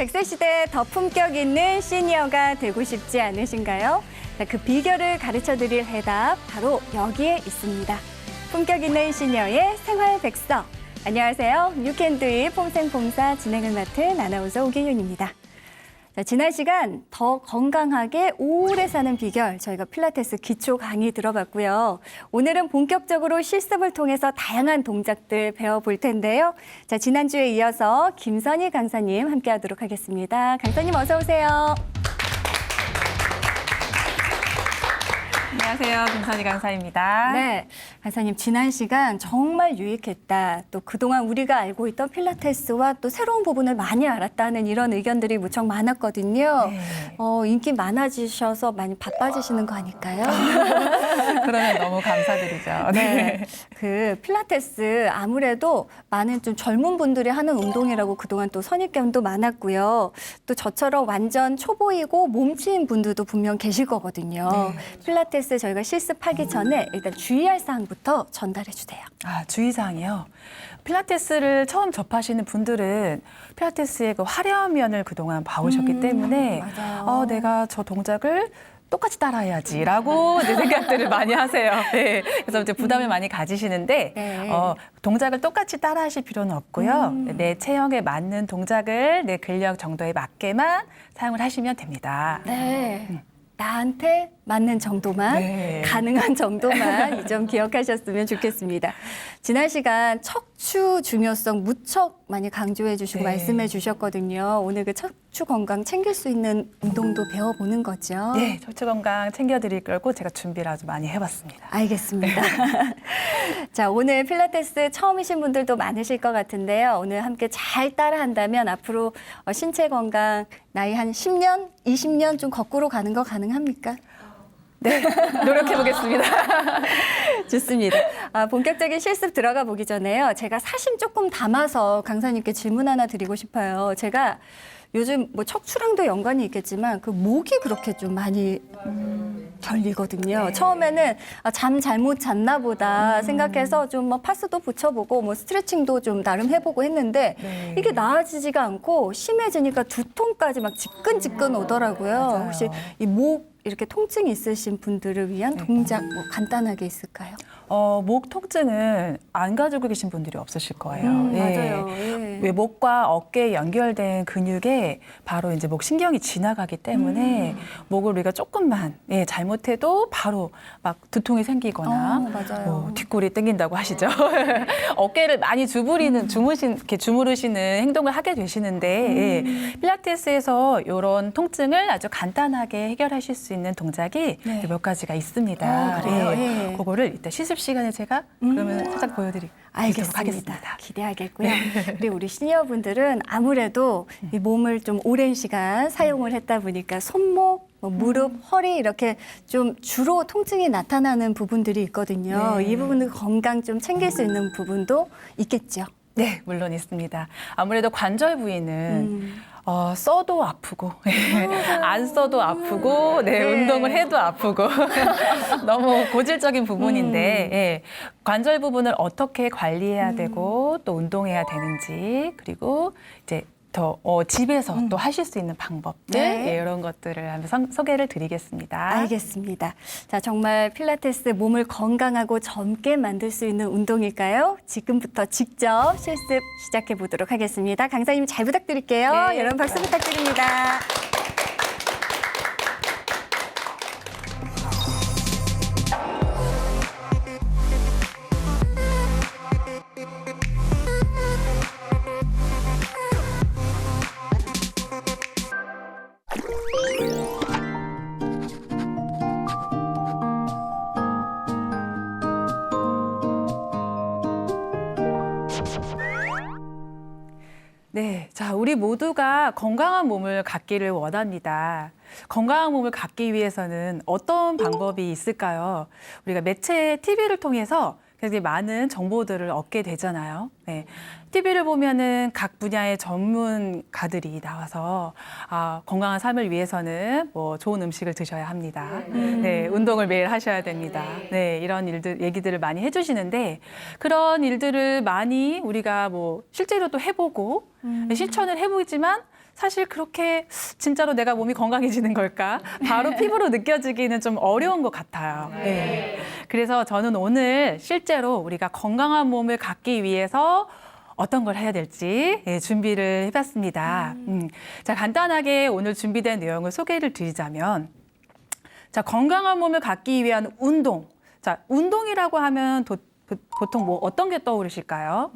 100세 시대에 더 품격 있는 시니어가 되고 싶지 않으신가요? 그 비결을 가르쳐드릴 해답 바로 여기에 있습니다. 품격 있는 시니어의 생활 백서. 안녕하세요. 뉴캔두이 폼생폼사 진행을 맡은 아나운서 오기윤입니다. 자, 지난 시간 더 건강하게 오래 사는 비결 저희가 필라테스 기초 강의 들어봤고요. 오늘은 본격적으로 실습을 통해서 다양한 동작들 배워볼 텐데요. 자, 지난주에 이어서 김선희 강사님 함께하도록 하겠습니다. 강사님 어서 오세요. 안녕하세요. 김선희 강사입니다. 네, 강사님 지난 시간 정말 유익했다. 또 그동안 우리가 알고 있던 필라테스와 또 새로운 부분을 많이 알았다는 이런 의견들이 무척 많았거든요. 네. 인기 많아지셔서 많이 바빠지시는 거 아닐까요? 그러면 너무 감사드리죠. 네, 그 필라테스 아무래도 많은 좀 젊은 분들이 하는 운동이라고 그동안 또 선입견도 많았고요. 또 저처럼 완전 초보이고 몸치인 분들도 분명 계실 거거든요. 네. 필라테스 저희가 실습하기 전에 일단 주의할 사항부터 전달해 주세요. 주의사항이요. 필라테스를 처음 접하시는 분들은 필라테스의 그 화려한 면을 그동안 봐오셨기 때문에 맞아요. 내가 저 동작을 똑같이 따라해야지라고 이제 생각들을 많이 하세요. 네. 그래서 이제 부담을 많이 가지시는데 네. 동작을 똑같이 따라하실 필요는 없고요. 내 체형에 맞는 동작을 내 근력 정도에 맞게만 사용을 하시면 됩니다. 네. 나한테 맞는 정도만, 네. 가능한 정도만 이 점 기억하셨으면 좋겠습니다. 지난 시간 척추 중요성 무척 많이 강조해 주시고 네. 말씀해 주셨거든요. 오늘 그 척추 건강 챙길 수 있는 운동도 배워보는 거죠. 네, 척추 건강 챙겨드릴 거고 제가 준비를 아주 많이 해봤습니다. 알겠습니다. 자, 오늘 필라테스 처음이신 분들도 많으실 것 같은데요. 오늘 함께 잘 따라한다면 앞으로 신체 건강 나이 한 10년, 20년 좀 거꾸로 가는 거 가능합니까? 네, 노력해보겠습니다. 좋습니다. 본격적인 실습 들어가 보기 전에요. 제가 사심 조금 담아서 강사님께 질문 하나 드리고 싶어요. 제가 요즘 뭐 척추랑도 연관이 있겠지만 그 목이 그렇게 좀 많이 결리거든요. 네. 처음에는 잠 잘못 잤나 보다 생각해서 좀 뭐 파스도 붙여보고 뭐 스트레칭도 좀 나름 해보고 했는데 네. 이게 나아지지가 않고 심해지니까 두통까지 막 지끈지끈 오더라고요. 맞아요. 혹시 이 목 이렇게 통증이 있으신 분들을 위한 네. 동작 뭐 간단하게 있을까요? 목 통증은 안 가지고 계신 분들이 없으실 거예요. 맞아요. 예. 왜 목과 어깨에 연결된 근육에 바로 이제 목 신경이 지나가기 때문에 목을 우리가 조금만 잘못해도 바로 막 두통이 생기거나 맞아요. 뒷골이 땡긴다고 하시죠. 어깨를 많이 이렇게 주무르시는 행동을 하게 되시는데 필라테스에서 이런 통증을 아주 간단하게 해결하실 수 있는 동작이 네. 몇 가지가 있습니다. 그래요? 예. 그거를 이따 실습 시간에 제가 그러면 살짝 보여드리도록 알겠습니다. 하겠습니다. 기대하겠고요. 그리고 우리 시니어분들은 아무래도 이 몸을 좀 오랜 시간 사용을 했다 보니까 손목, 뭐 무릎, 허리 이렇게 좀 주로 통증이 나타나는 부분들이 있거든요. 네. 이 부분을 건강 좀 챙길 수 있는 부분도 있겠죠. 네, 물론 있습니다. 아무래도 관절 부위는 써도 아프고 안 써도 아프고 네. 운동을 해도 아프고 너무 고질적인 부분인데 관절 부분을 어떻게 관리해야 되고 또 운동해야 되는지 그리고 이제 더 집에서 또 하실 수 있는 방법들 네. 이런 것들을 한번 소개를 드리겠습니다. 알겠습니다. 자, 정말 필라테스 몸을 건강하고 젊게 만들 수 있는 운동일까요? 지금부터 직접 실습 시작해 보도록 하겠습니다. 강사님 잘 부탁드릴게요. 네. 여러분 박수 부탁드립니다. 네, 자, 우리 모두가 건강한 몸을 갖기를 원합니다. 건강한 몸을 갖기 위해서는 어떤 방법이 있을까요? 우리가 매체 TV를 통해서 굉장히 많은 정보들을 얻게 되잖아요. 네. TV를 보면은 각 분야의 전문가들이 나와서 건강한 삶을 위해서는 뭐 좋은 음식을 드셔야 합니다. 네, 운동을 매일 하셔야 됩니다. 네, 이런 얘기들을 많이 해주시는데 그런 일들을 많이 우리가 뭐 실제로 또 해보고 실천을 해보지만 사실 그렇게 진짜로 내가 몸이 건강해지는 걸까? 바로 피부로 느껴지기는 좀 어려운 것 같아요. 네. 그래서 저는 오늘 실제로 우리가 건강한 몸을 갖기 위해서 어떤 걸 해야 될지 준비를 해봤습니다. 자, 간단하게 오늘 준비된 내용을 소개를 드리자면, 자, 건강한 몸을 갖기 위한 운동. 자, 운동이라고 하면 보통 뭐 어떤 게 떠오르실까요?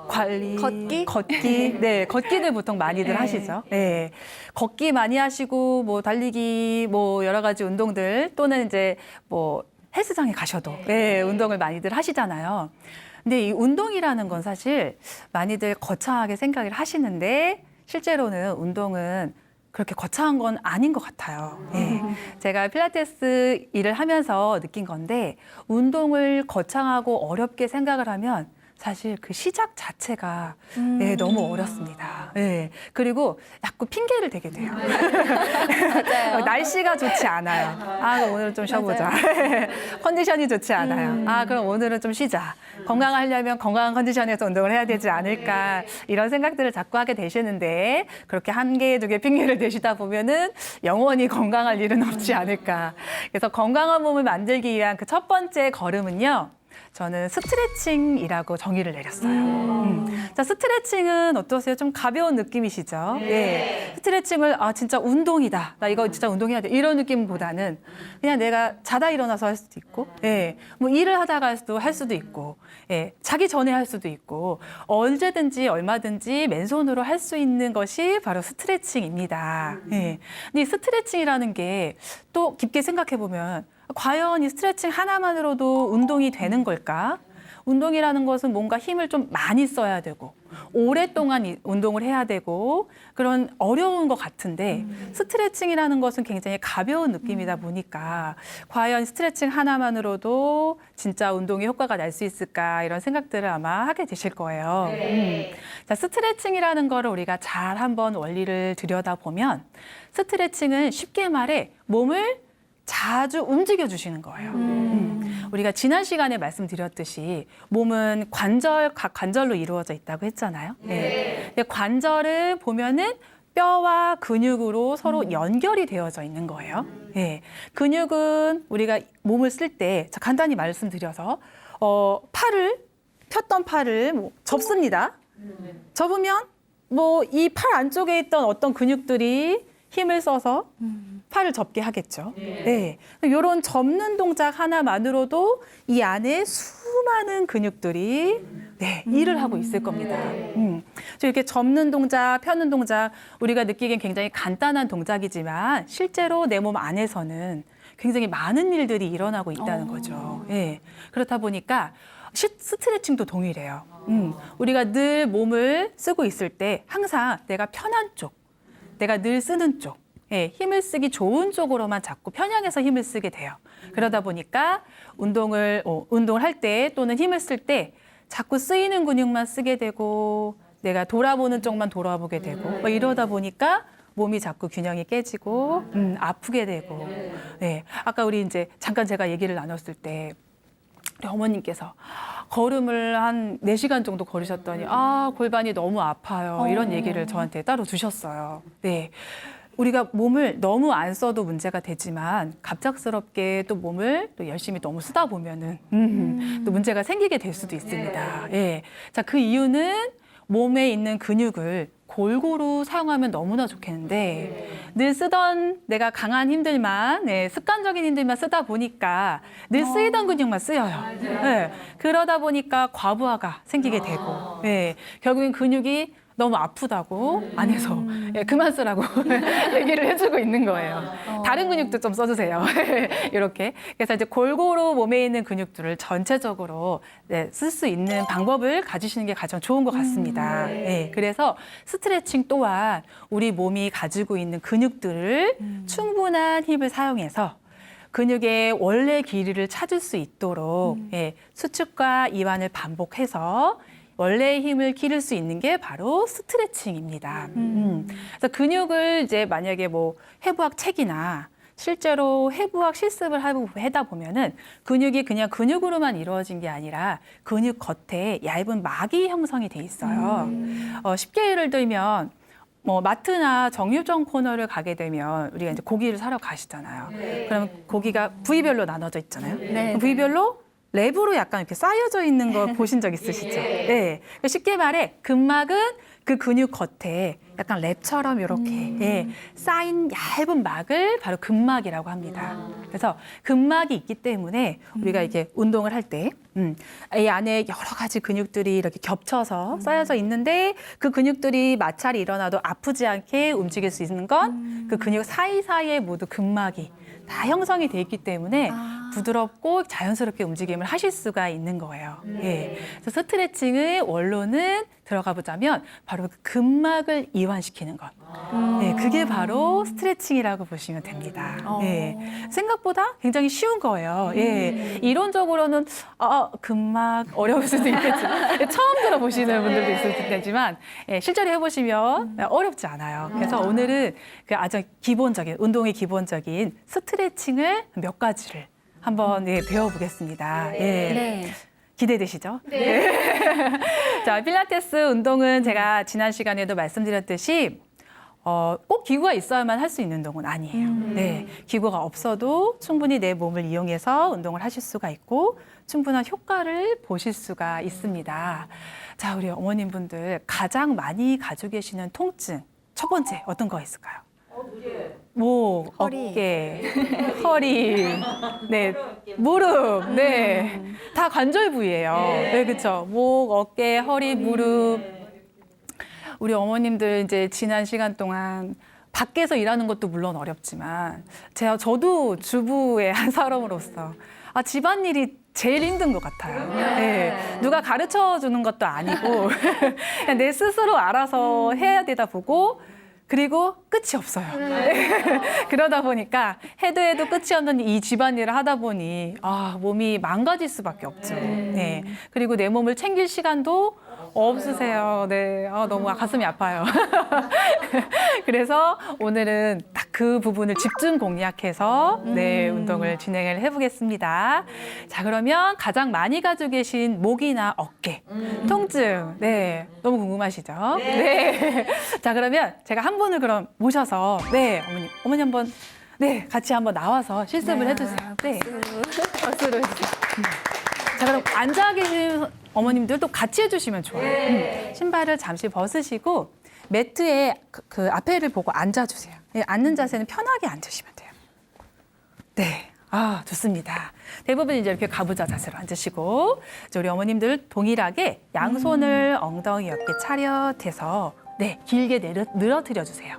관리, 걷기. 네, 걷기를 보통 많이들 하시죠. 네, 걷기 많이 하시고 뭐 달리기, 뭐 여러 가지 운동들 또는 이제 뭐 헬스장에 가셔도 운동을 많이들 하시잖아요. 근데 이 운동이라는 건 사실 많이들 거창하게 생각을 하시는데 실제로는 운동은 그렇게 거창한 건 아닌 것 같아요. 제가 필라테스 일을 하면서 느낀 건데 운동을 거창하고 어렵게 생각을 하면 사실 그 시작 자체가 너무 어렵습니다. 그리고 자꾸 핑계를 대게 돼요. 날씨가 좋지 않아요. 그럼 오늘 좀 쉬어보자. 컨디션이 좋지 않아요. 그럼 오늘은 좀 쉬자. 건강하려면 건강한 컨디션에서 운동을 해야 되지 않을까. 이런 생각들을 자꾸 하게 되시는데 그렇게 한 개, 두 개 핑계를 대시다 보면은 영원히 건강할 일은 없지 않을까. 그래서 건강한 몸을 만들기 위한 그 첫 번째 걸음은요. 저는 스트레칭이라고 정의를 내렸어요. 자, 스트레칭은 어떠세요? 좀 가벼운 느낌이시죠? 스트레칭을 진짜 운동이다. 나 이거 진짜 운동해야 돼. 이런 느낌보다는 그냥 내가 자다 일어나서 할 수도 있고, 뭐 일을 하다가 할 수도 있고, 자기 전에 할 수도 있고, 언제든지 얼마든지 맨손으로 할 수 있는 것이 바로 스트레칭입니다. 근데 이 스트레칭이라는 게 또 깊게 생각해 보면 과연 이 스트레칭 하나만으로도 운동이 되는 걸까? 운동이라는 것은 뭔가 힘을 좀 많이 써야 되고 오랫동안 운동을 해야 되고 그런 어려운 것 같은데 스트레칭이라는 것은 굉장히 가벼운 느낌이다 보니까 과연 스트레칭 하나만으로도 진짜 운동에 효과가 날 수 있을까 이런 생각들을 아마 하게 되실 거예요. 자, 스트레칭이라는 거를 우리가 잘 한번 원리를 들여다보면 스트레칭은 쉽게 말해 몸을 자주 움직여 주시는 거예요. 우리가 지난 시간에 말씀드렸듯이 몸은 각 관절로 이루어져 있다고 했잖아요. 근데 관절을 보면은 뼈와 근육으로 서로 연결이 되어져 있는 거예요. 근육은 우리가 몸을 쓸 때 간단히 말씀드려서 폈던 팔을 접습니다. 접으면 뭐 이 팔 안쪽에 있던 어떤 근육들이 힘을 써서 팔을 접게 하겠죠. 이런 접는 동작 하나만으로도 이 안에 수많은 근육들이 일을 하고 있을 겁니다. 이렇게 접는 동작, 펴는 동작, 우리가 느끼기엔 굉장히 간단한 동작이지만 실제로 내 몸 안에서는 굉장히 많은 일들이 일어나고 있다는 거죠. 그렇다 보니까 스트레칭도 동일해요. 우리가 늘 몸을 쓰고 있을 때 항상 내가 편한 쪽, 내가 늘 쓰는 쪽, 힘을 쓰기 좋은 쪽으로만 자꾸 편향해서 힘을 쓰게 돼요. 그러다 보니까 운동을 할 때 또는 힘을 쓸 때 자꾸 쓰이는 근육만 쓰게 되고 내가 돌아보는 쪽만 돌아보게 되고 뭐 이러다 보니까 몸이 자꾸 균형이 깨지고 아프게 되고. 아까 우리 이제 잠깐 제가 얘기를 나눴을 때 우리 어머님께서 걸음을 한 4시간 정도 걸으셨더니 골반이 너무 아파요. 이런 얘기를 저한테 따로 주셨어요. 우리가 몸을 너무 안 써도 문제가 되지만 갑작스럽게 또 몸을 또 열심히 너무 쓰다 보면은 또 문제가 생기게 될 수도 있습니다. 자, 그 이유는 몸에 있는 근육을 골고루 사용하면 너무나 좋겠는데 늘 쓰던 내가 강한 힘들만 습관적인 힘들만 쓰다 보니까 늘 쓰이던 근육만 쓰여요. 그러다 보니까 과부하가 생기게 되고 결국엔 근육이 너무 아프다고 안에서 그만 쓰라고 얘기를 해주고 있는 거예요. 다른 근육도 좀 써주세요. 이렇게. 그래서 이제 골고루 몸에 있는 근육들을 전체적으로 쓸 수 있는 방법을 가지시는 게 가장 좋은 것 같습니다. 그래서 스트레칭 또한 우리 몸이 가지고 있는 근육들을 충분한 힘을 사용해서 근육의 원래 길이를 찾을 수 있도록 수축과 이완을 반복해서 원래의 힘을 기를 수 있는 게 바로 스트레칭입니다. 그래서 근육을 이제 만약에 뭐 해부학 책이나 실제로 해부학 실습을 하다 보면은 근육이 그냥 근육으로만 이루어진 게 아니라 근육 겉에 얇은 막이 형성이 돼 있어요. 쉽게 예를 들면 뭐 마트나 정육점 코너를 가게 되면 우리가 이제 고기를 사러 가시잖아요. 그러면 고기가 부위별로 나눠져 있잖아요. 네. 그 부위별로 랩으로 약간 이렇게 쌓여져 있는 거 보신 적 있으시죠? 네. 쉽게 말해 근막은 그 근육 겉에 약간 랩처럼 이렇게 예, 쌓인 얇은 막을 바로 근막이라고 합니다. 그래서 근막이 있기 때문에 우리가 이렇게 운동을 할 때 이 안에 여러 가지 근육들이 이렇게 겹쳐서 쌓여져 있는데 그 근육들이 마찰이 일어나도 아프지 않게 움직일 수 있는 건 그 근육 사이사이에 모두 근막이 다 형성이 돼 있기 때문에 부드럽고 자연스럽게 움직임을 하실 수가 있는 거예요. 예. 그래서 스트레칭의 원로는 들어가 보자면 바로 그 근막을 이완시키는 것. 네, 그게 바로 스트레칭이라고 보시면 됩니다. 예. 생각보다 굉장히 쉬운 거예요. 예. 이론적으로는 근막 어려울 수도 있겠지만 처음 들어보시는 분들도 있을 테지만 예, 실제로 해보시면 어렵지 않아요. 그래서 오늘은 그 아주 기본적인 운동의 기본적인 스트레칭을 몇 가지를 한번 예, 배워보겠습니다. 예. 네. 기대되시죠? 네. 자, 필라테스 운동은 제가 지난 시간에도 말씀드렸듯이 꼭 기구가 있어야만 할 수 있는 운동은 아니에요. 네, 기구가 없어도 충분히 내 몸을 이용해서 운동을 하실 수가 있고 충분한 효과를 보실 수가 있습니다. 자, 우리 어머님분들 가장 많이 가지고 계시는 통증 첫 번째 어떤 거 있을까요? 목, 허리. 어깨, 허리, 네, 무릎, 네, 다 관절 부위예요. 네, 그렇죠. 목, 어깨, 허리, 무릎. 우리 어머님들 이제 지난 시간 동안 밖에서 일하는 것도 물론 어렵지만 저도 주부의 한 사람으로서 집안일이 제일 힘든 것 같아요. 네, 누가 가르쳐 주는 것도 아니고 그냥 내 스스로 알아서 해야 되다 보고 그리고 끝이 없어요. 그러다 보니까 해도 끝이 없는 이 집안일을 하다 보니 몸이 망가질 수밖에 없죠. 네. 그리고 내 몸을 챙길 시간도 없으세요. 네. 너무 가슴이 아파요. 그래서 오늘은 딱 그 부분을 집중 공략해서 네, 운동을 진행을 해보겠습니다. 자, 그러면 가장 많이 가지고 계신 목이나 어깨 통증, 네, 너무 궁금하시죠? 네. 자, 그러면 제가 한 분을 그럼 모셔서 네, 어머니 한번 네, 같이 한번 나와서 실습을 해주세요. 네, 박수로 해주세요. 자, 그럼 앉아 계신 어머님들도 같이 해주시면 좋아요. 신발을 잠시 벗으시고 매트에 그 앞에를 보고 앉아주세요. 네, 앉는 자세는 편하게 앉으시면 돼요. 네, 좋습니다. 대부분 이제 이렇게 가부좌 자세로 앉으시고 이제 우리 어머님들 동일하게 양손을 엉덩이 옆에 차렷해서 네, 길게 늘어뜨려 주세요.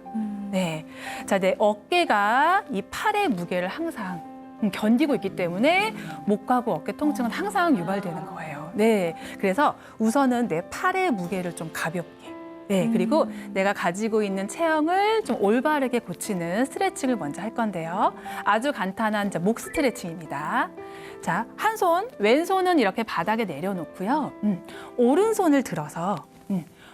네, 자, 내 어깨가 이 팔의 무게를 항상 견디고 있기 때문에 목하고 어깨 통증은 항상 유발되는 거예요. 네, 그래서 우선은 내 팔의 무게를 좀 가볍게. 네, 그리고 내가 가지고 있는 체형을 좀 올바르게 고치는 스트레칭을 먼저 할 건데요. 아주 간단한 이제 목 스트레칭입니다. 자, 한 손, 왼손은 이렇게 바닥에 내려놓고요. 오른손을 들어서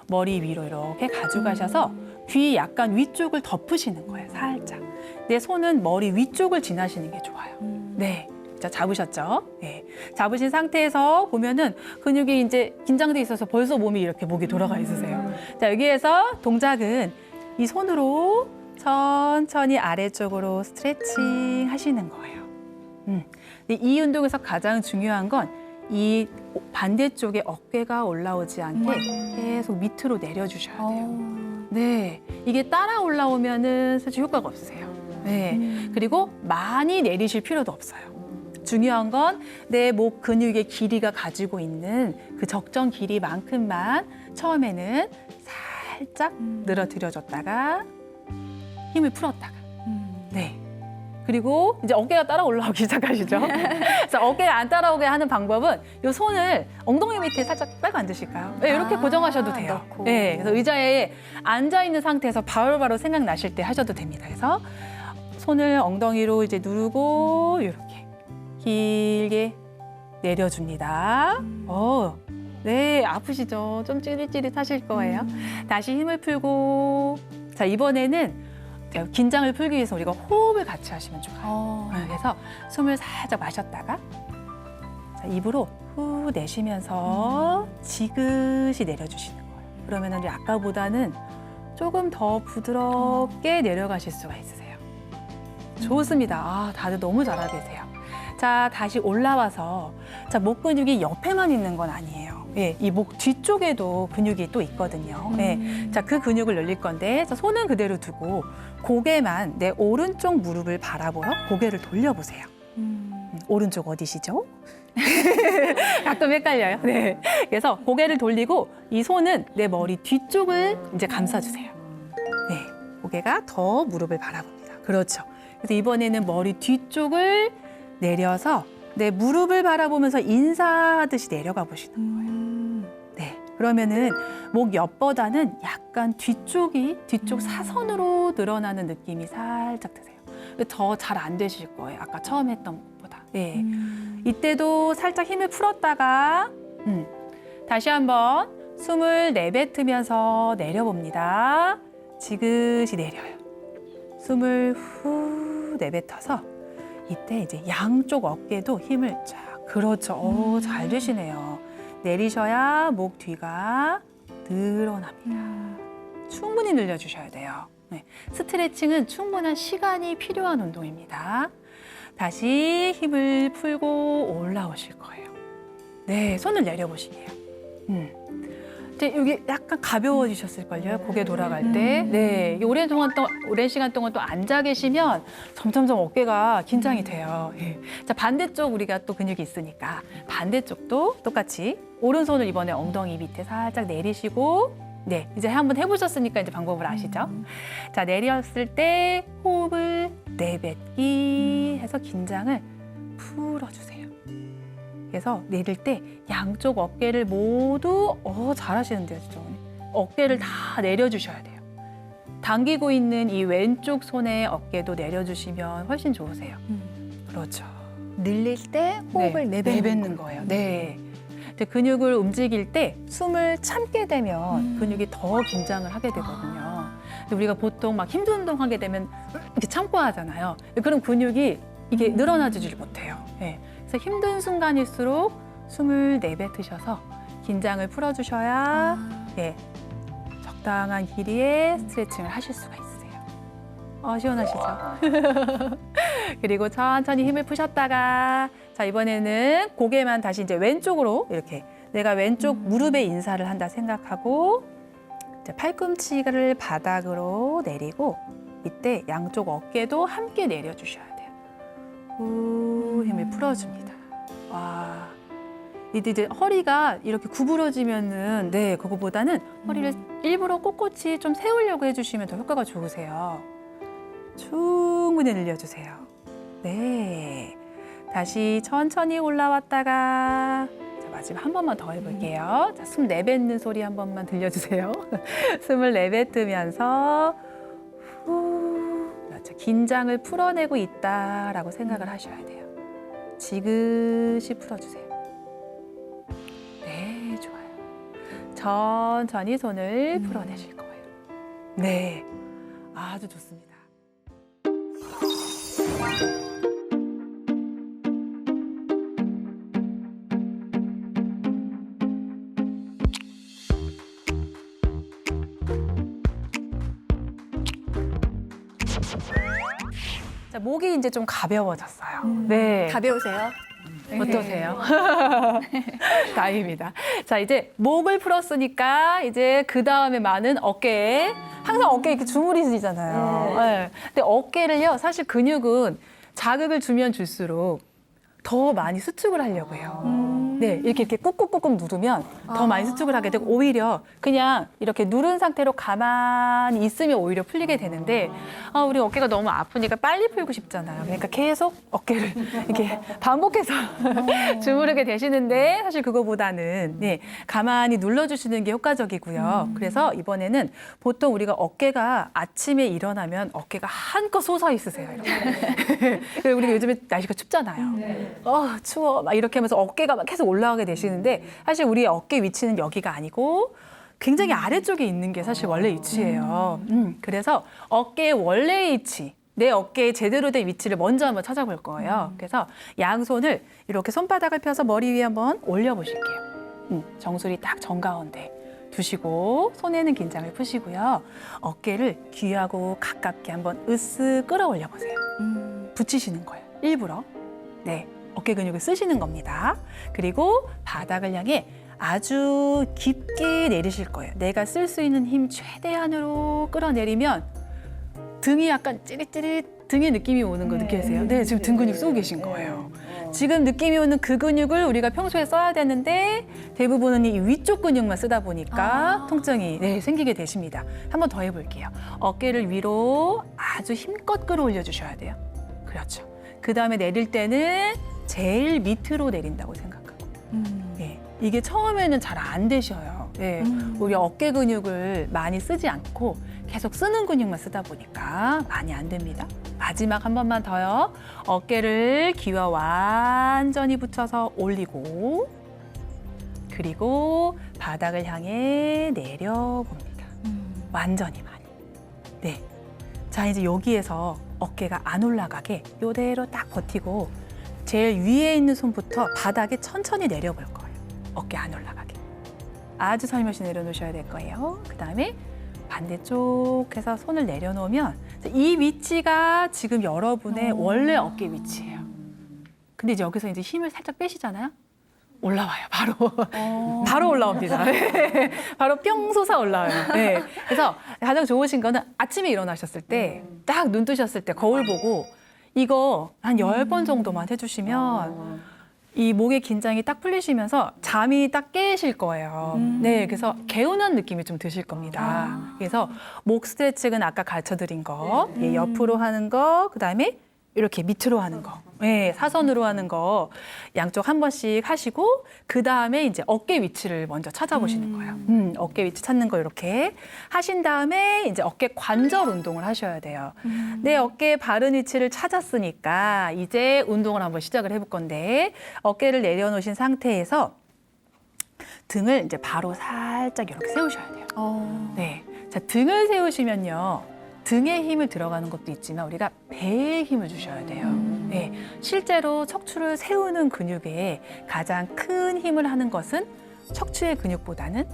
머리 위로 이렇게 가져가셔서 귀 약간 위쪽을 덮으시는 거예요, 살짝. 내 손은 머리 위쪽을 지나시는 게 좋아요. 네. 자, 잡으셨죠? 네. 잡으신 상태에서 보면은 근육이 이제 긴장돼 있어서 벌써 몸이 이렇게 목이 돌아가 있으세요. 자, 여기에서 동작은 이 손으로 천천히 아래쪽으로 스트레칭 하시는 거예요. 이 운동에서 가장 중요한 건 이 반대쪽에 어깨가 올라오지 않게 계속 밑으로 내려주셔야 돼요. 네. 이게 따라 올라오면은 사실 효과가 없으세요. 네. 그리고 많이 내리실 필요도 없어요. 중요한 건 내 목 근육의 길이가 가지고 있는 그 적정 길이만큼만 처음에는 살짝 늘어뜨려줬다가 힘을 풀었다가 네. 그리고 이제 어깨가 따라 올라오기 시작하시죠. 그래서 어깨가 안 따라오게 하는 방법은 이 손을 엉덩이 밑에 살짝 빼고 앉으실까요? 네, 이렇게 고정하셔도 돼요. 넣고. 네, 그래서 의자에 앉아 있는 상태에서 바로바로 생각나실 때 하셔도 됩니다. 그래서 손을 엉덩이로 이제 누르고 이렇게 길게 내려줍니다. 네, 아프시죠? 좀 찌릿찌릿하실 거예요. 다시 힘을 풀고 자, 이번에는 긴장을 풀기 위해서 우리가 호흡을 같이 하시면 좋아요. 그래서 숨을 살짝 마셨다가 자, 입으로 후 내쉬면서 지그시 내려주시는 거예요. 그러면 우리 아까보다는 조금 더 부드럽게 내려가실 수가 있으세요. 좋습니다. 아, 다들 너무 잘하고 계세요. 자, 다시 올라와서 자, 목 근육이 옆에만 있는 건 아니에요. 예, 이 목 뒤쪽에도 근육이 또 있거든요. 예, 자, 그 근육을 늘릴 건데 자, 손은 그대로 두고 고개만 내 오른쪽 무릎을 바라보러 고개를 돌려보세요. 오른쪽 어디시죠? 가끔 헷갈려요. 네. 그래서 고개를 돌리고 이 손은 내 머리 뒤쪽을 이제 감싸주세요. 네. 고개가 더 무릎을 바라봅니다. 그렇죠. 그래서 이번에는 머리 뒤쪽을 내려서 내 무릎을 바라보면서 인사하듯이 내려가 보시는 거예요. 네. 그러면은 목 옆보다는 약간 뒤쪽 사선으로 늘어나는 느낌이 살짝 드세요. 더 잘 안 되실 거예요. 아까 처음 했던 것보다. 네. 이때도 살짝 힘을 풀었다가 다시 한번 숨을 내뱉으면서 내려봅니다. 지그시 내려요. 숨을 후 내뱉어서 이때 이제 양쪽 어깨도 힘을 쫙. 그렇죠. 잘 되시네요. 내리셔야 목 뒤가 늘어납니다. 충분히 늘려주셔야 돼요. 네. 스트레칭은 충분한 시간이 필요한 운동입니다. 다시 힘을 풀고 올라오실 거예요. 네, 손을 내려보시게요. 이제 여기 약간 가벼워지셨을걸요. 고개 돌아갈 때. 네, 이게 오랜 시간 동안 또 앉아 계시면 점점점 어깨가 긴장이 돼요. 예. 자, 반대쪽 우리가 또 근육이 있으니까 반대쪽도 똑같이 오른손을 이번에 엉덩이 밑에 살짝 내리시고 네, 이제 한번 해보셨으니까 이제 방법을 아시죠? 자, 내렸을 때 호흡을 내뱉기 해서 긴장을 풀어주세요. 그래서 내릴 때 양쪽 어깨를 모두 잘하시는데요, 진짜. 어깨를 다 내려주셔야 돼요. 당기고 있는 이 왼쪽 손의 어깨도 내려주시면 훨씬 좋으세요. 그렇죠. 늘릴 때 호흡을 네, 내뱉는 거예요. 네. 근육을 움직일 때 숨을 참게 되면 근육이 더 긴장을 하게 되거든요. 근데 우리가 보통 막 힘든 운동 하게 되면 이렇게 참고 하잖아요. 그럼 근육이 이게 늘어나지질 못해요. 네. 그래서 힘든 순간일수록 숨을 내뱉으셔서 긴장을 풀어주셔야 예, 적당한 길이의 스트레칭을 하실 수가 있으세요. 시원하시죠? 그리고 천천히 힘을 푸셨다가 자, 이번에는 고개만 다시 이제 왼쪽으로 이렇게 내가 왼쪽 무릎에 인사를 한다 생각하고 이제 팔꿈치를 바닥으로 내리고 이때 양쪽 어깨도 함께 내려주셔야 돼요. 후, 힘을 풀어줍니다. 와, 이제 허리가 이렇게 구부러지면은 네, 그거보다는 허리를 일부러 꼿꼿이 좀 세우려고 해주시면 더 효과가 좋으세요. 충분히 늘려주세요. 네. 다시 천천히 올라왔다가 자, 마지막 한 번만 더 해볼게요. 자, 숨 내뱉는 소리 한 번만 들려주세요. 숨을 내뱉으면서 후, 그렇죠. 긴장을 풀어내고 있다라고 생각을 하셔야 돼요. 지그시 풀어주세요. 네, 좋아요. 천천히 손을 풀어내실 거예요. 네, 아주 좋습니다. 자, 목이 이제 좀 가벼워졌어요. 네. 가벼우세요? 어떠세요? 다행입니다. 자, 이제 목을 풀었으니까 이제 그 다음에 많은 어깨에 항상 어깨에 이렇게 주무르시잖아요. 네. 근데 어깨를요, 사실 근육은 자극을 주면 줄수록 더 많이 수축을 하려고 해요. 네, 이렇게 꾹꾹꾹꾹 누르면 더 많이 수축을 하게 되고 오히려 그냥 이렇게 누른 상태로 가만히 있으면 오히려 풀리게 되는데 우리 어깨가 너무 아프니까 빨리 풀고 싶잖아요. 그러니까 계속 어깨를 이렇게 반복해서 주무르게 되시는데 사실 그거보다는 네, 가만히 눌러주시는 게 효과적이고요. 그래서 이번에는 보통 우리가 어깨가 아침에 일어나면 어깨가 한껏 솟아 있으세요. 이렇게. 우리가 요즘에 날씨가 춥잖아요. 추워 막 이렇게 하면서 어깨가 막 계속 올라가게 되시는데 사실 우리 어깨 위치는 여기가 아니고 굉장히 아래쪽에 있는 게 사실 원래 위치예요. 그래서 어깨의 원래 위치, 내 어깨의 제대로 된 위치를 먼저 한번 찾아볼 거예요. 그래서 양손을 이렇게 손바닥을 펴서 머리 위에 한번 올려보실게요. 정수리 딱 정가운데 두시고 손에는 긴장을 푸시고요. 어깨를 귀하고 가깝게 한번 으쓱 끌어올려 보세요. 붙이시는 거예요. 일부러. 네, 어깨 근육을 쓰시는 겁니다. 그리고 바닥을 향해 아주 깊게 내리실 거예요. 내가 쓸 수 있는 힘 최대한으로 끌어내리면 등이 약간 찌릿찌릿 등의 느낌이 오는 거 느끼세요? 네, 지금 등 근육 쓰고 계신 거예요. 지금 느낌이 오는 그 근육을 우리가 평소에 써야 되는데 대부분은 이 위쪽 근육만 쓰다 보니까 통증이 생기게 되십니다. 한 번 더 해볼게요. 어깨를 위로 아주 힘껏 끌어올려 주셔야 돼요. 그렇죠. 그 다음에 내릴 때는 제일 밑으로 내린다고 생각하고. 네, 이게 처음에는 잘 안 되셔요. 네, 우리 어깨 근육을 많이 쓰지 않고 계속 쓰는 근육만 쓰다 보니까 많이 안 됩니다. 마지막 한 번만 더요. 어깨를 귀와 완전히 붙여서 올리고 그리고 바닥을 향해 내려봅니다. 완전히 많이. 네. 자, 이제 여기에서 어깨가 안 올라가게 이대로 딱 버티고 제일 위에 있는 손부터 바닥에 천천히 내려볼 거예요. 어깨 안 올라가게. 아주 살며시 내려놓으셔야 될 거예요. 그다음에 반대쪽에서 손을 내려놓으면 이 위치가 지금 여러분의 원래 어깨 위치예요. 근데 이제 여기서 이제 힘을 살짝 빼시잖아요. 올라와요, 바로. 바로 올라옵니다. 네. 바로 뿅 솟아 올라와요. 네. 그래서 가장 좋으신 거는 아침에 일어나셨을 때, 딱 눈 뜨셨을 때 거울 보고 이거 한 10번 정도만 해주시면 이 목의 긴장이 딱 풀리시면서 잠이 딱 깨실 거예요. 네, 그래서 개운한 느낌이 좀 드실 겁니다. 그래서 목 스트레칭은 아까 가르쳐드린 거, 옆으로 하는 거, 그다음에 이렇게 밑으로 하는 거, 사선으로 하는 거 양쪽 한 번씩 하시고 그 다음에 이제 어깨 위치를 먼저 찾아보시는 거예요. 어깨 위치 찾는 거 이렇게 하신 다음에 이제 어깨 관절 운동을 하셔야 돼요. 내 어깨의 바른 위치를 찾았으니까 이제 운동을 한번 시작을 해볼 건데 어깨를 내려놓으신 상태에서 등을 이제 바로 살짝 이렇게 세우셔야 돼요. 네, 자 등을 세우시면요. 등에 힘을 들어가는 것도 있지만 우리가 배에 힘을 주셔야 돼요. 네, 실제로 척추를 세우는 근육에 가장 큰 힘을 하는 것은 척추의 근육보다는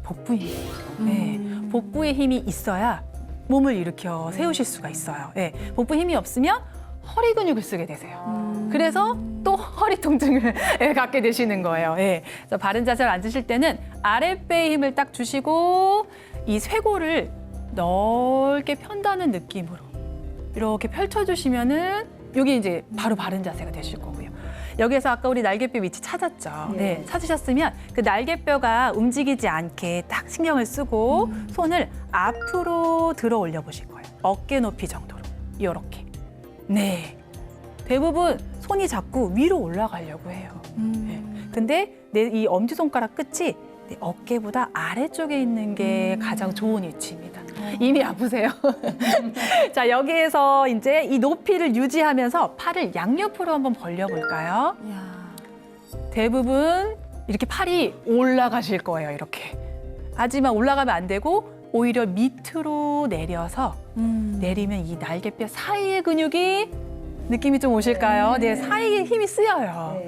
복부의 힘이에요. 네, 복부의 힘이 있어야 몸을 일으켜 세우실 수가 있어요. 네, 복부 힘이 없으면 허리 근육을 쓰게 되세요. 그래서 또 허리 통증을 갖게 되시는 거예요. 네, 그래서 바른 자세로 앉으실 때는 아랫배에 힘을 딱 주시고 이 쇄골을 넓게 편다는 느낌으로 이렇게 펼쳐주시면은 여기 이제 바로 바른 자세가 되실 거고요. 여기에서 아까 우리 날개뼈 위치 찾았죠? 네, 찾으셨으면 그 날개뼈가 움직이지 않게 딱 신경을 쓰고 손을 앞으로 들어 올려 보실 거예요. 어깨 높이 정도로 이렇게. 네, 대부분 손이 자꾸 위로 올라가려고 해요. 네. 근데 내 이 엄지손가락 끝이 내 어깨보다 아래쪽에 있는 게 가장 좋은 위치입니다. 이미 아프세요. 자, 여기에서 이제 이 높이를 유지하면서 팔을 양옆으로 한번 벌려볼까요? 대부분 이렇게 팔이 올라가실 거예요, 이렇게. 하지만 올라가면 안 되고 오히려 밑으로 내려서 내리면 이 날개뼈 사이의 근육이 느낌이 좀 오실까요? 네, 사이에 힘이 쓰여요.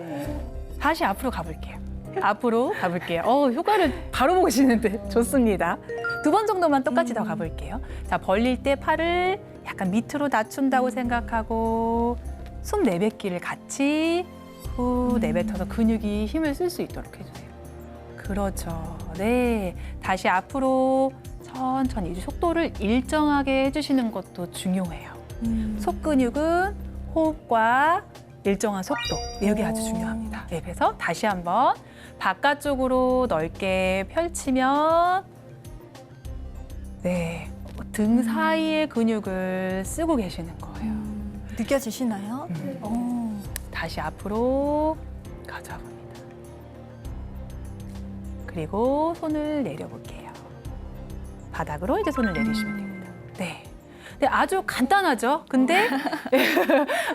다시 앞으로 가볼게요. 앞으로 가볼게요. 효과를 바로 보시는데 좋습니다. 2번 정도만 똑같이 더 가볼게요. 자, 벌릴 때 팔을 약간 밑으로 낮춘다고 생각하고 숨 내뱉기를 같이 후 내뱉어서 근육이 힘을 쓸 수 있도록 해주세요. 그렇죠. 네, 다시 앞으로 천천히 이제 속도를 일정하게 해주시는 것도 중요해요. 속근육은 호흡과 일정한 속도, 여기 아주 중요합니다. 네, 그래서 다시 한번 바깥쪽으로 넓게 펼치면 네, 등 사이의 근육을 쓰고 계시는 거예요. 느껴지시나요? 다시 앞으로 가져봅니다. 그리고 손을 내려볼게요. 바닥으로 이제 손을 내리시면 됩니다. 네. 네, 아주 간단하죠? 근데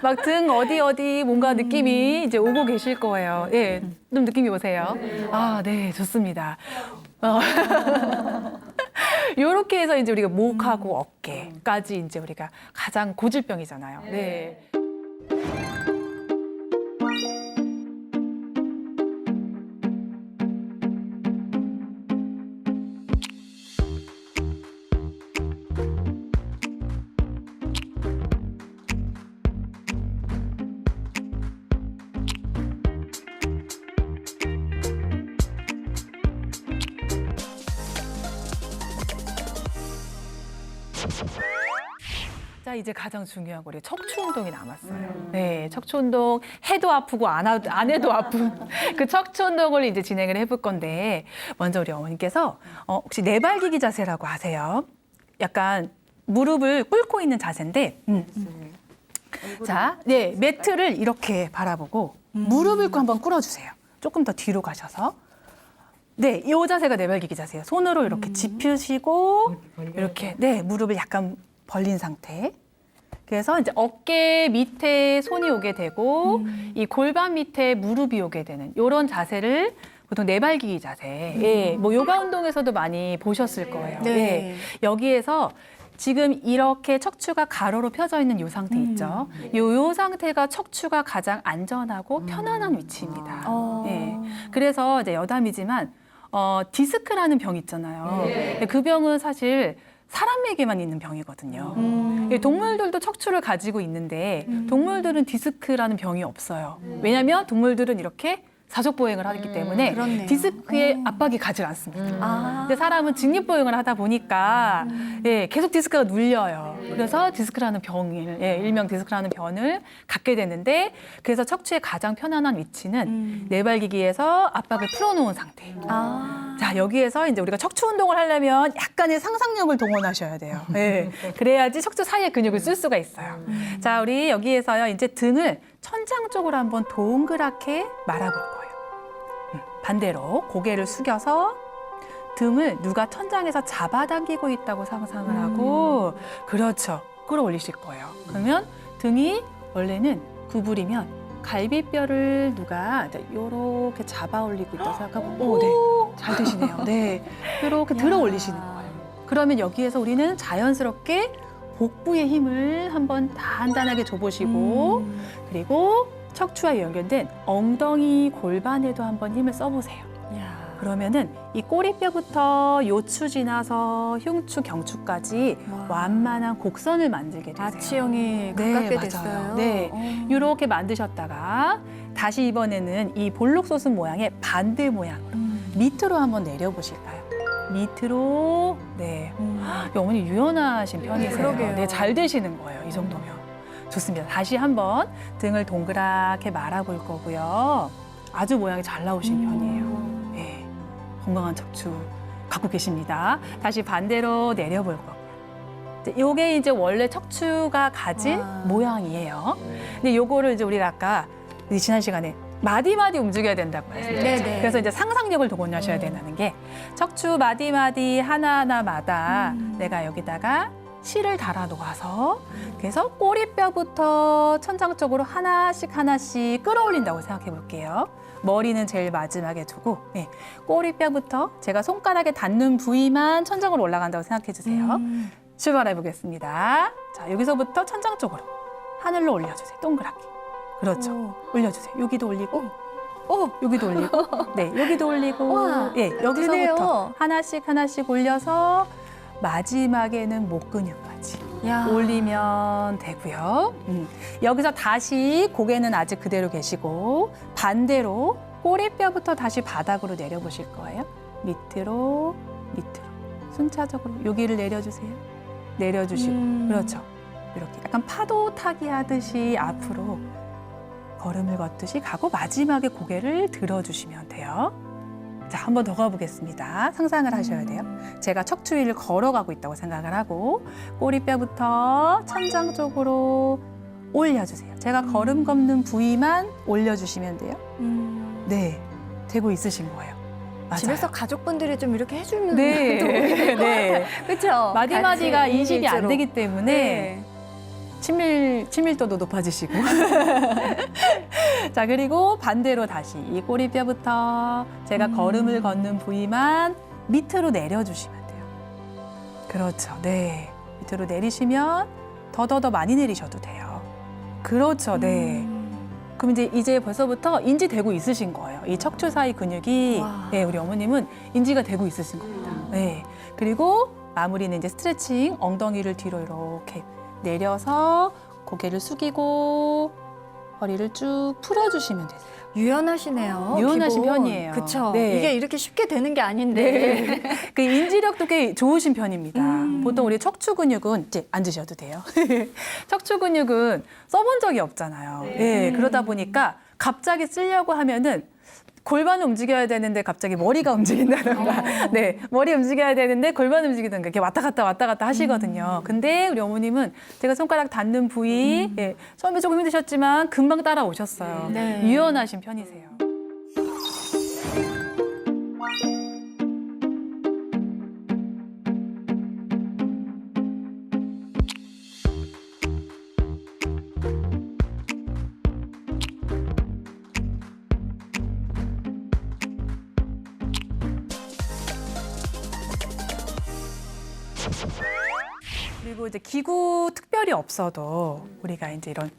막 등 어디 뭔가 느낌이 이제 오고 계실 거예요. 예, 좀 느낌이 오세요? 아, 네, 좋습니다. 요렇게 해서 이제 우리가 목하고 어깨까지 이제 우리가 가장 고질병이잖아요. 네. 자, 이제 가장 중요한 거 우리 척추 운동이 남았어요. 네, 척추 운동 해도 아프고 안 해도 아픈 그 척추 운동을 이제 진행을 해볼 건데 먼저 우리 어머니께서 혹시 내발기기 자세라고 아세요? 약간 무릎을 꿇고 있는 자세인데, 자, 네, 매트를 이렇게 바라보고 무릎을 꿇고 한번 꿇어주세요. 조금 더 뒤로 가셔서. 네, 이 자세가 내발기기 자세예요. 손으로 이렇게 짚으시고 이렇게 네, 무릎을 약간 벌린 상태. 그래서 이제 어깨 밑에 손이 오게 되고 이 골반 밑에 무릎이 오게 되는 이런 자세를 보통 내발기기 자세. 예, 뭐 요가 운동에서도 많이 보셨을 거예요. 네. 예, 여기에서 지금 이렇게 척추가 가로로 펴져 있는 이 상태 있죠. 요 상태가 척추가 가장 안전하고 편안한 위치입니다. 예, 그래서 이제 여담이지만 디스크라는 병 있잖아요. 근데 그 병은 사실 사람에게만 있는 병이거든요. 동물들도 척추를 가지고 있는데 동물들은 디스크라는 병이 없어요. 왜냐하면 동물들은 이렇게 사족 보행을 하기 때문에 그렇네요. 디스크에 압박이 가지 않습니다. 근데 사람은 직립 보행을 하다 보니까 예, 계속 디스크가 눌려요. 그래서 디스크라는 병을 일명 디스크라는 병을 갖게 되는데 그래서 척추의 가장 편안한 위치는 내발기기에서 압박을 풀어놓은 상태. 자, 여기에서 이제 우리가 척추 운동을 하려면 약간의 상상력을 동원하셔야 돼요. 네. 그래야지 척추 사이에 근육을 쓸 수가 있어요. 자, 우리 여기에서요, 이제 등을 천장 쪽으로 한번 동그랗게 말아볼 거예요. 반대로 고개를 숙여서 등을 누가 천장에서 잡아당기고 있다고 상상을 하고, 그렇죠. 끌어올리실 거예요. 그러면 등이 원래는 구부리면 갈비뼈를 누가 이렇게 잡아 올리고 있다고 생각하고, 네, 잘 되시네요. 네, 이렇게 들어 올리시는 거예요. 그러면 여기에서 우리는 자연스럽게 복부의 힘을 한번 단단하게 줘보시고, 그리고 척추와 연결된 엉덩이 골반에도 한번 힘을 써보세요. 그러면은 이 꼬리뼈부터 요추 지나서 흉추, 경추까지 완만한 곡선을 만들게 되세요. 아치형이 네, 가깝게 맞아요. 됐어요. 네, 이렇게 만드셨다가 다시 이번에는 이 볼록소스 모양의 반대 모양으로 밑으로 한번 내려보실까요? 밑으로. 네. 어머니 유연하신 편이세요. 그러게요. 네, 잘 되시는 거예요. 이 정도면. 좋습니다. 다시 한번 등을 동그랗게 말아볼 거고요. 아주 모양이 잘 나오신 편이에요. 네. 건강한 척추 갖고 계십니다. 다시 반대로 내려볼 거고요. 이게 이제 원래 척추가 가진 모양이에요. 근데 요거를 이제 우리가 아까 지난 시간에 마디마디 움직여야 된다고 말씀드렸죠. 네네. 그래서 이제 상상력을 동원하셔야 된다는 게 척추 마디마디 하나하나마다 내가 여기다가 실을 달아 놓아서 그래서 꼬리뼈부터 천장 쪽으로 하나씩 끌어올린다고 생각해 볼게요. 머리는 제일 마지막에 두고 꼬리뼈부터 제가 손가락에 닿는 부위만 천장으로 올라간다고 생각해 주세요. 출발해 보겠습니다. 자, 여기서부터 천장 쪽으로 하늘로 올려주세요. 동그랗게. 그렇죠. 올려주세요. 여기도 올리고, 여기도 올리고, 네, 여기도 올리고, 우와, 예, 여기서부터 드네요. 하나씩 올려서 마지막에는 목 근육까지 올리면 되고요. 여기서 다시 고개는 아직 그대로 계시고 반대로 꼬리뼈부터 다시 바닥으로 내려보실 거예요. 밑으로 순차적으로 여기를 내려주세요. 내려주시고 그렇죠. 이렇게 약간 파도 타기 하듯이 앞으로 걸음을 걷듯이 가고 마지막에 고개를 들어주시면 돼요. 자, 한 번 더 가보겠습니다. 상상을 하셔야 돼요. 제가 척추 위를 걸어가고 있다고 생각을 하고 꼬리뼈부터 천장 쪽으로 올려주세요. 제가 걸음 걷는 부위만 올려주시면 돼요. 네, 되고 있으신 거예요. 맞아요. 집에서 가족분들이 좀 이렇게 해주면 네, 네. 그렇죠. 마디마디가 인식이 안 되기 때문에 네. 친밀도도 높아지시고. 자, 그리고 반대로 다시 이 꼬리뼈부터 제가 걸음을 걷는 부위만 밑으로 내려주시면 돼요. 그렇죠. 네. 밑으로 내리시면 더 많이 내리셔도 돼요. 그렇죠. 네. 그럼 이제 벌써부터 인지되고 있으신 거예요. 이 척추 사이 근육이 네, 우리 어머님은 인지가 되고 있으신 겁니다. 네. 그리고 마무리는 이제 스트레칭, 엉덩이를 뒤로 이렇게 내려서 고개를 숙이고 허리를 쭉 풀어주시면 되세요. 유연하시네요. 유연하신 기본. 편이에요. 그쵸. 네. 이게 이렇게 쉽게 되는 게 아닌데. 그 인지력도 꽤 좋으신 편입니다. 보통 우리 척추 근육은 이제 앉으셔도 돼요. 척추 근육은 써본 적이 없잖아요. 네. 그러다 보니까 갑자기 쓰려고 하면은 골반을 움직여야 되는데 갑자기 머리가 움직인다던가, 네, 머리 움직여야 되는데 골반 움직이던가 이렇게 왔다 갔다 하시거든요. 근데 우리 어머님은 제가 손가락 닿는 부위, 예, 처음에 조금 힘드셨지만 금방 따라오셨어요. 네. 유연하신 편이세요. 그리고 이제 기구 특별히 없어도 우리가 이제 이런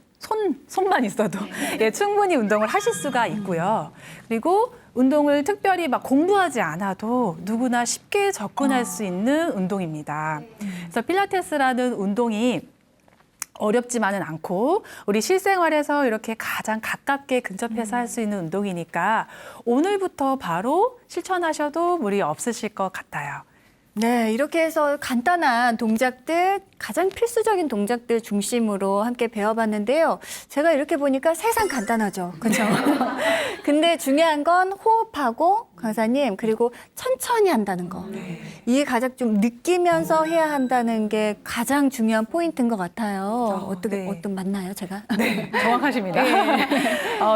손만 있어도 예, 충분히 운동을 하실 수가 있고요. 그리고 운동을 특별히 막 공부하지 않아도 누구나 쉽게 접근할 수 있는 운동입니다. 그래서 필라테스라는 운동이 어렵지만은 않고 우리 실생활에서 이렇게 가장 가깝게 근접해서 할 수 있는 운동이니까 오늘부터 바로 실천하셔도 무리 없으실 것 같아요. 네, 이렇게 해서 간단한 동작들, 가장 필수적인 동작들 중심으로 함께 배워봤는데요. 제가 이렇게 보니까 세상 간단하죠. 그렇죠? 근데 중요한 건 호흡하고, 강사님, 그리고 천천히 한다는 거. 이게 가장 좀 느끼면서 해야 한다는 게 가장 중요한 포인트인 것 같아요. 어떻게, 네. 맞나요, 제가? 네, 정확하십니다.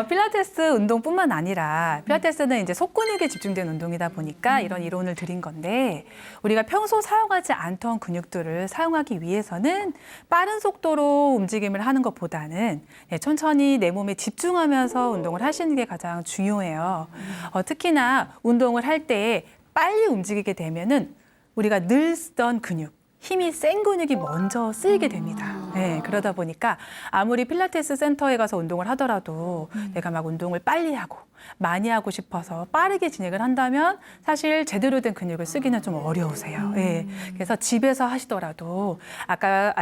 필라테스 운동뿐만 아니라 필라테스는 이제 속근육에 집중된 운동이다 보니까 이런 이론을 드린 건데 우리가 평소 사용하지 않던 근육들을 사용하기 위해서는 빠른 속도로 움직임을 하는 것보다는 천천히 내 몸에 집중하면서 운동을 하시는 게 가장 중요해요. 특히나 운동을 할 때 빨리 움직이게 되면은 우리가 늘 쓰던 근육, 힘이 센 근육이 먼저 쓰이게 됩니다. 네, 그러다 보니까 아무리 필라테스 센터에 가서 운동을 하더라도 내가 막 운동을 빨리 하고 많이 하고 싶어서 빠르게 진행을 한다면 사실 제대로 된 근육을 쓰기는 좀 어려우세요. 네, 그래서 집에서 하시더라도 아까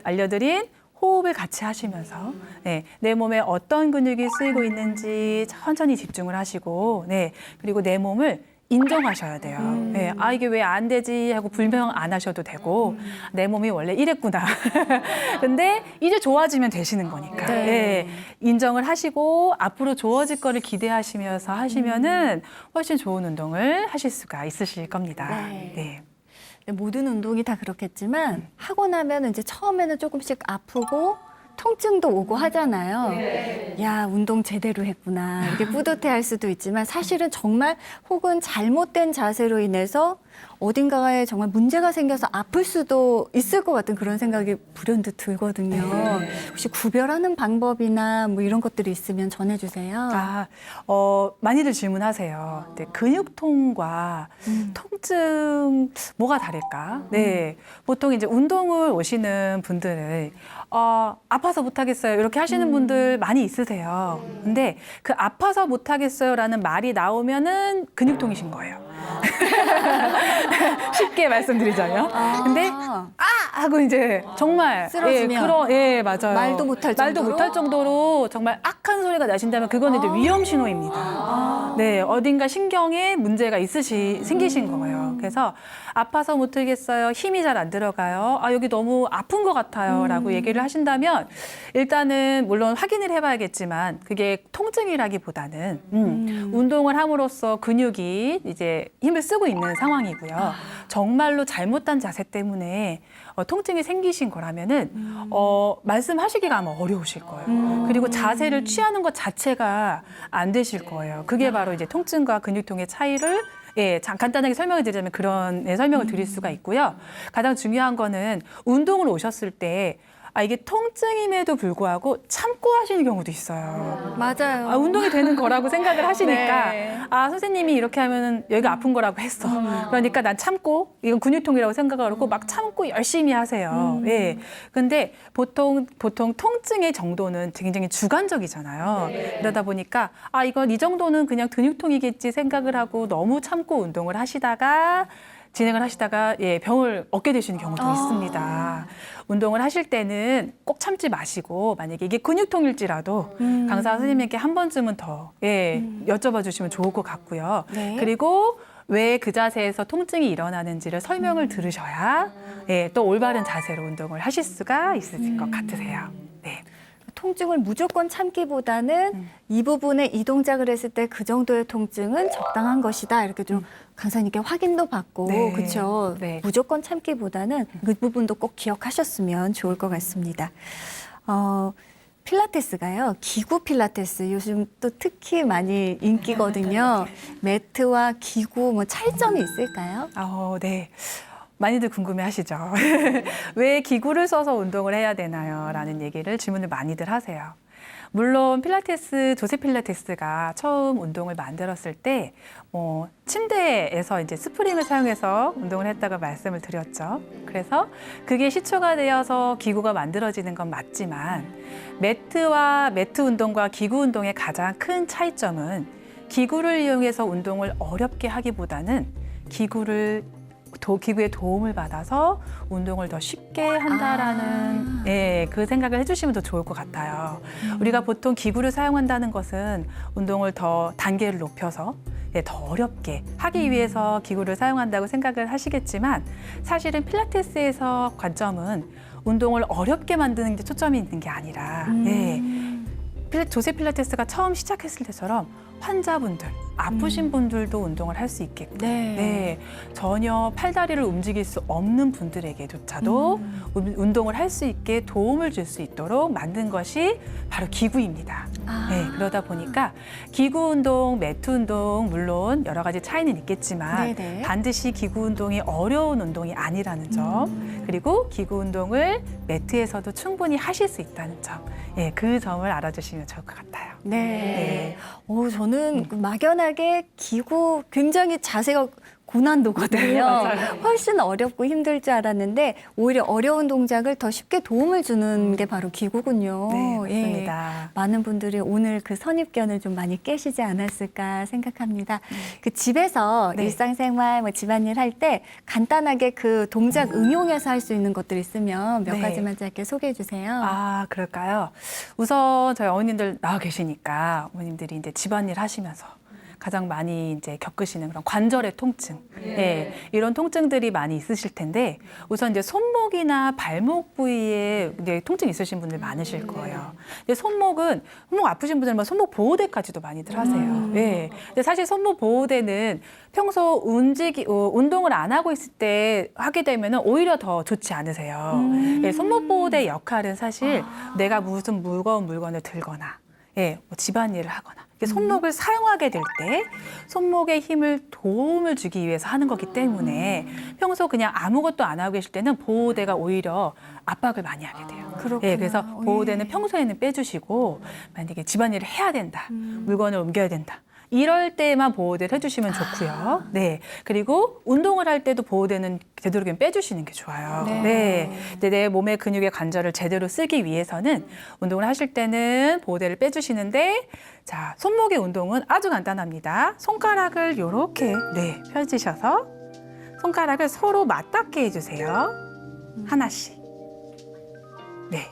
알려드린 호흡을 같이 하시면서 네, 내 몸에 어떤 근육이 쓰이고 있는지 천천히 집중을 하시고 네, 그리고 내 몸을 인정하셔야 돼요. 네, 아 이게 왜 안 되지 하고 불명 안 하셔도 되고 내 몸이 원래 이랬구나. 근데 이제 좋아지면 되시는 거니까. 네. 네, 인정을 하시고 앞으로 좋아질 거를 기대하시면서 하시면은 훨씬 좋은 운동을 하실 수가 있으실 겁니다. 네. 네. 모든 운동이 다 그렇겠지만 하고 나면 이제 처음에는 조금씩 아프고 통증도 오고 하잖아요. 야, 운동 제대로 했구나. 이렇게 뿌듯해할 수도 있지만 사실은 정말 혹은 잘못된 자세로 인해서 어딘가에 정말 문제가 생겨서 아플 수도 있을 것 같은 그런 생각이 불현듯 들거든요. 혹시 구별하는 방법이나 뭐 이런 것들이 있으면 전해주세요. 많이들 질문하세요. 네, 근육통과 통증 뭐가 다를까? 네, 보통 이제 운동을 오시는 분들을 아파서 못하겠어요 이렇게 하시는 분들 많이 있으세요. 근데 그 아파서 못하겠어요라는 말이 나오면은 근육통이신 거예요. 쉽게 말씀드리자면. 근데 하고 이제 정말 쓰러지면 맞아요. 말도 못할 정도로 정말 악한 소리가 나신다면 그건 이제 위험 신호입니다. 네, 어딘가 신경에 문제가 생기신 거예요. 그래서 아파서 못하겠어요. 힘이 잘 안 들어가요. 여기 너무 아픈 것 같아요라고 얘기를 하신다면 일단은 물론 확인을 해봐야겠지만 그게 통증이라기보다는 운동을 함으로써 근육이 이제 힘을 쓰고 있는 상황이고요. 정말로 잘못한 자세 때문에 통증이 생기신 거라면은 말씀하시기가 아마 어려우실 거예요. 그리고 자세를 취하는 것 자체가 안 되실 거예요. 그게 바로 이제 통증과 근육통의 차이를 간단하게 설명을 드리자면 그런 설명을 드릴 수가 있고요. 가장 중요한 거는 운동을 오셨을 때 이게 통증임에도 불구하고 참고 하시는 경우도 있어요. 맞아요. 운동이 되는 거라고 생각을 하시니까 네. 선생님이 이렇게 하면은 여기가 아픈 거라고 했어. 그러니까 난 참고 이건 근육통이라고 생각을 하고 막 참고 열심히 하세요. 예. 근데 보통 통증의 정도는 굉장히 주관적이잖아요. 그러다 보니까 이건 이 정도는 그냥 근육통이겠지 생각을 하고 너무 참고 운동을 하시다가 진행을 하시다가 병을 얻게 되시는 경우도 있습니다. 운동을 하실 때는 꼭 참지 마시고 만약에 이게 근육통일지라도 강사 선생님에게 한 번쯤은 더 여쭤봐 주시면 좋을 것 같고요. 네. 그리고 왜 그 자세에서 통증이 일어나는지를 설명을 들으셔야 또 올바른 자세로 운동을 하실 수가 있으실 것 같으세요. 네. 통증을 무조건 참기보다는 이 부분에 이 동작을 했을 때 그 정도의 통증은 적당한 것이다. 이렇게 좀 강사님께 확인도 받고 네. 그렇죠. 네. 무조건 참기보다는 그 부분도 꼭 기억하셨으면 좋을 것 같습니다. 필라테스가요. 기구 필라테스 요즘 또 특히 많이 인기거든요. 매트와 기구 뭐 차이점이 있을까요? 네. 많이들 궁금해하시죠. 왜 기구를 써서 운동을 해야 되나요? 라는 얘기를 질문을 많이들 하세요. 물론 필라테스, 조세 필라테스가 처음 운동을 만들었을 때 침대에서 이제 스프링을 사용해서 운동을 했다고 말씀을 드렸죠. 그래서 그게 시초가 되어서 기구가 만들어지는 건 맞지만 매트 운동과 기구 운동의 가장 큰 차이점은 기구를 이용해서 운동을 어렵게 하기보다는 기구의 도움을 받아서 운동을 더 쉽게 한다라는 그 생각을 해주시면 더 좋을 것 같아요. 우리가 보통 기구를 사용한다는 것은 운동을 더 단계를 높여서 더 어렵게 하기 위해서 기구를 사용한다고 생각을 하시겠지만 사실은 필라테스에서 관점은 운동을 어렵게 만드는 게 초점이 있는 게 아니라 조세 필라테스가 처음 시작했을 때처럼 환자분들, 아프신 분들도 운동을 할 수 있게끔 전혀 팔다리를 움직일 수 없는 분들에게조차도 운동을 할 수 있게 도움을 줄 수 있도록 만든 것이 바로 기구입니다. 그러다 보니까 기구 운동, 매트 운동 물론 여러 가지 차이는 있겠지만 반드시 기구 운동이 어려운 운동이 아니라는 점 그리고 기구 운동을 매트에서도 충분히 하실 수 있다는 점 그 점을 알아주시면 좋을 것 같아요. 저는 막연하게 기구 굉장히 자세가 고난도거든요. 훨씬 어렵고 힘들 줄 알았는데 오히려 어려운 동작을 더 쉽게 도움을 주는 게 바로 기구군요. 맞습니다. 많은 분들이 오늘 그 선입견을 좀 많이 깨시지 않았을까 생각합니다. 그 집에서 일상생활, 뭐 집안일 할 때 간단하게 그 동작 응용해서 할 수 있는 것들 있으면 몇 가지만 짧게 소개해 주세요. 그럴까요? 우선 저희 어머님들 나와 계시니까 어머님들이 이제 집안일 하시면서 가장 많이 이제 겪으시는 그런 관절의 통증, 이런 통증들이 많이 있으실 텐데 우선 이제 손목이나 발목 부위에 이제 통증 있으신 분들 많으실 거예요. 근데 손목 아프신 분들은 손목 보호대까지도 많이들 하세요. 근데 사실 손목 보호대는 평소 운동을 안 하고 있을 때 하게 되면 오히려 더 좋지 않으세요. 손목 보호대 역할은 사실 내가 무슨 무거운 물건을 들거나 뭐 집안일을 하거나 손목을 사용하게 될 때 손목에 도움을 주기 위해서 하는 거기 때문에 평소 그냥 아무것도 안 하고 계실 때는 보호대가 오히려 압박을 많이 하게 돼요. 그래서 보호대는 평소에는 빼주시고 만약에 집안일을 해야 된다, 물건을 옮겨야 된다. 이럴 때만 보호대를 해주시면 좋고요. 그리고 운동을 할 때도 보호대는 되도록이면 빼주시는 게 좋아요. 근데 내 몸의 근육의 관절을 제대로 쓰기 위해서는 운동을 하실 때는 보호대를 빼주시는데 자, 손목의 운동은 아주 간단합니다. 손가락을 이렇게 펴주셔서 손가락을 서로 맞닿게 해주세요. 하나씩.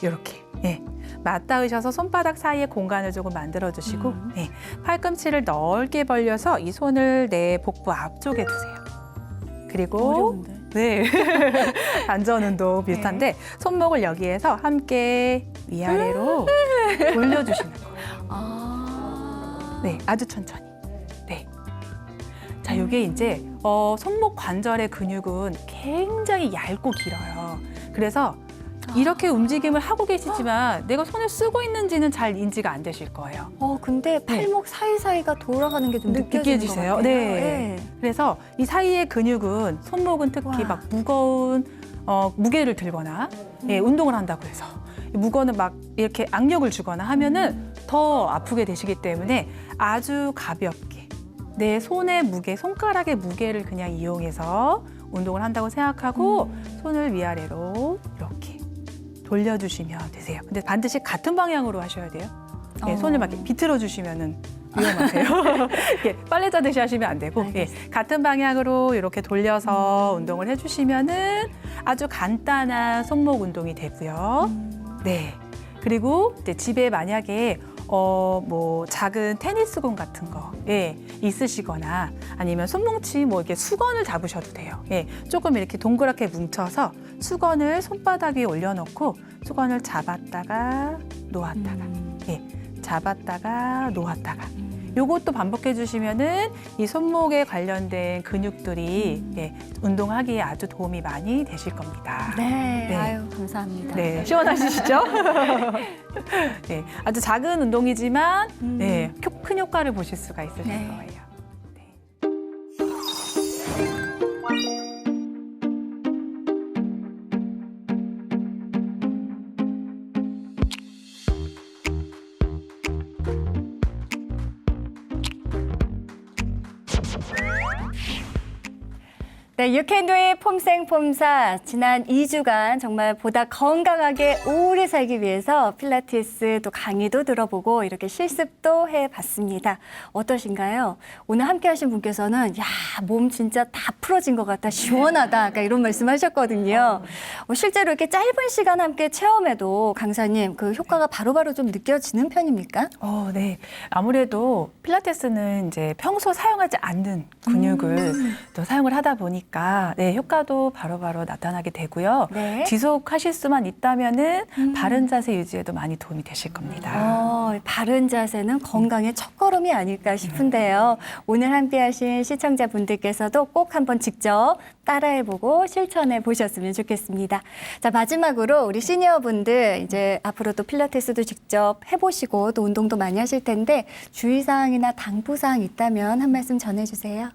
이렇게. 맞닿으셔서 손바닥 사이에 공간을 조금 만들어주시고 팔꿈치를 넓게 벌려서 이 손을 내 복부 앞쪽에 두세요. 그리고 반전 운동 비슷한데 손목을 여기에서 함께 위아래로 돌려주시는 거예요. 아주 천천히. 자, 이게 이제 손목 관절의 근육은 굉장히 얇고 길어요. 그래서 이렇게 움직임을 하고 계시지만 내가 손을 쓰고 있는지는 잘 인지가 안 되실 거예요. 근데 팔목 사이사이가 돌아가는 게 좀 느껴지세요? 그래서 이 사이의 근육은 손목은 특히 막 무거운 무게를 들거나 운동을 한다고 해서 무거운 막 이렇게 악력을 주거나 하면은 더 아프게 되시기 때문에 아주 가볍게 내 손의 무게, 손가락의 무게를 그냥 이용해서 운동을 한다고 생각하고 손을 위아래로 이렇게 돌려주시면 되세요. 근데 반드시 같은 방향으로 하셔야 돼요. 손을 막 이렇게 비틀어 주시면은 위험하세요. 이렇게 빨래 짜듯이 하시면 안 되고 예, 같은 방향으로 이렇게 돌려서 운동을 해주시면은 아주 간단한 손목 운동이 되고요. 네. 그리고 이제 집에 만약에 뭐 작은 테니스공 같은 거 예, 있으시거나 아니면 손뭉치 뭐 이렇게 수건을 잡으셔도 돼요. 예, 조금 이렇게 동그랗게 뭉쳐서 수건을 손바닥 위에 올려놓고 수건을 잡았다가 놓았다가 예, 잡았다가 놓았다가 요것도 반복해 주시면은 이 손목에 관련된 근육들이 예, 운동하기에 아주 도움이 많이 되실 겁니다. 네, 네. 아유 감사합니다. 네, 시원하시죠? 네, 아주 작은 운동이지만 네, 큰 효과를 보실 수가 있으실 네. 거예요. 네, 유캔도의 폼생폼사 지난 2주간 정말 보다 건강하게 오래 살기 위해서 필라테스 또 강의도 들어보고 이렇게 실습도 해봤습니다. 어떠신가요? 오늘 함께하신 분께서는 야, 몸 진짜 다 풀어진 것 같다, 시원하다, 아까 이런 말씀하셨거든요. 실제로 이렇게 짧은 시간 함께 체험해도 강사님 그 효과가 바로바로 좀 느껴지는 편입니까? 네. 아무래도 필라테스는 이제 평소 사용하지 않는 근육을 또 사용을 하다 보니까 네, 효과도 바로바로 나타나게 되고요. 네. 지속하실 수만 있다면은 바른 자세 유지에도 많이 도움이 되실 겁니다. 바른 자세는 건강의 첫걸음이 아닐까 싶은데요. 오늘 함께하신 시청자분들께서도 꼭 한번 직접 따라해보고 실천해 보셨으면 좋겠습니다. 자, 마지막으로 우리 시니어분들 이제 앞으로 또 필라테스도 직접 해보시고 또 운동도 많이 하실 텐데 주의사항이나 당부사항 있다면 한 말씀 전해주세요.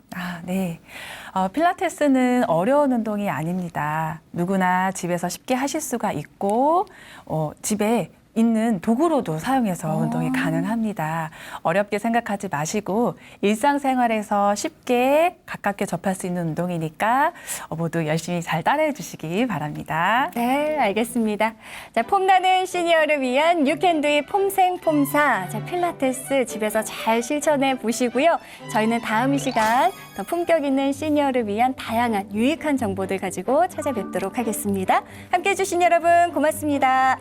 네. 필라테스는 어려운 운동이 아닙니다. 누구나 집에서 쉽게 하실 수가 있고, 집에 있는 도구로도 사용해서 운동이 가능합니다. 어렵게 생각하지 마시고 일상생활에서 쉽게 가깝게 접할 수 있는 운동이니까 모두 열심히 잘 따라해 주시기 바랍니다. 네, 알겠습니다. 자, 폼나는 시니어를 위한 유캔도의 폼생폼사. 자, 필라테스 집에서 잘 실천해 보시고요. 저희는 다음 이 시간 더 품격 있는 시니어를 위한 다양한 유익한 정보들 가지고 찾아뵙도록 하겠습니다. 함께해 주신 여러분 고맙습니다.